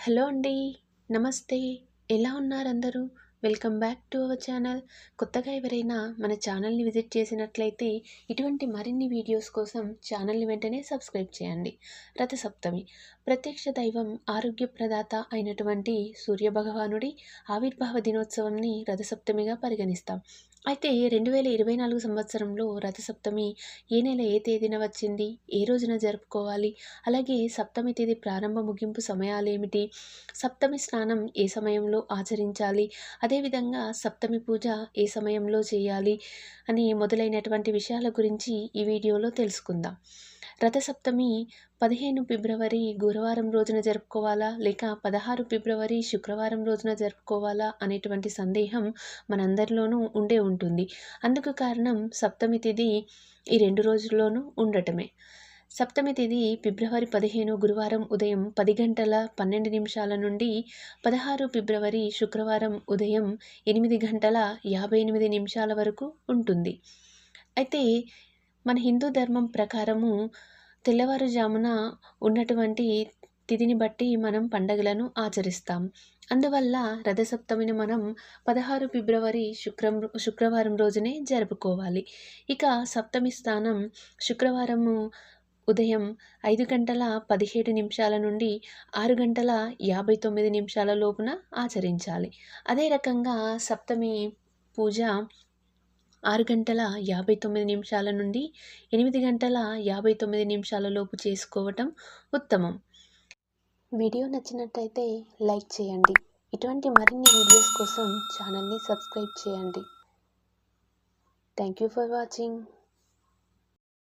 Hello అండి. నమస్తే. ఎలా ఉన్నారందరూ? Welcome back to our channel. కొత్తగా ఎవరైనా మన ఛానల్‌ని విజిట్ చేసినట్లయితే ఇటువంటి మరిన్ని వీడియోస్ కోసం ఛానల్‌ని వెంటనే సబ్స్క్రైబ్ చేయండి. రథసప్తమి ప్రత్యక్ష దైవం ఆరోగ్య ప్రదాత అయినటువంటి సూర్యభగవానుడి ఆవిర్భావ దినోత్సవంని రథసప్తమిగా పరిగణిస్తాం. అయితే 2024 సంవత్సరంలో రథసప్తమి ఏ నెల ఏ తేదీన వచ్చింది? ఏ రోజున జరుపుకోవాలి? అలాగే సప్తమి తిథి ప్రారంభ ముగింపు సమయాలేమిటి? సప్తమి స్నానం ఏ సమయంలో ఆచరించాలి? అదేవిధంగా సప్తమి పూజ ఏ సమయంలో చేయాలి? అని మొదలైనటువంటి విషయాల గురించి ఈ వీడియోలో తెలుసుకుందాం. రథసప్తమి 15 ఫిబ్రవరి గురువారం రోజున జరుపుకోవాలా? లేక 16 ఫిబ్రవరి శుక్రవారం రోజున జరుపుకోవాలా? అనేటువంటి సందేహం మనందరిలోనూ ఉండే ఉంటుంది. అందుకు కారణం సప్తమి తిథి ఈ 2 రోజుల్లోనూ ఉండటమే. సప్తమి తిథి ఫిబ్రవరి 15 గురువారం ఉదయం 10 గంటల 12 నిమిషాల నుండి 16 ఫిబ్రవరి శుక్రవారం ఉదయం 8 గంటల 58 నిమిషాల వరకు ఉంటుంది. అయితే మన హిందూ ధర్మం ప్రకారము తెల్లవారుజామున ఉన్నటువంటి తిథిని బట్టి మనం పండగలను ఆచరిస్తాం. అందువల్ల రథసప్తమిని మనం 16 ఫిబ్రవరి శుక్రవారం రోజునే జరుపుకోవాలి. ఇక సప్తమి స్థానం శుక్రవారము ఉదయం 5 గంటల 17 నిమిషాల నుండి 6 గంటల 59 నిమిషాల లోపున ఆచరించాలి. అదే రకంగా సప్తమి పూజ 6 గంటల 59 నిమిషాల నుండి 8 గంటల 59 నిమిషాల లోపు చేసుకోవటం ఉత్తమం. వీడియో నచ్చినట్టయితే లైక్ చేయండి. ఇటువంటి మరిన్ని వీడియోస్ కోసం ఛానల్ని సబ్స్క్రైబ్ చేయండి. Thank you for watching.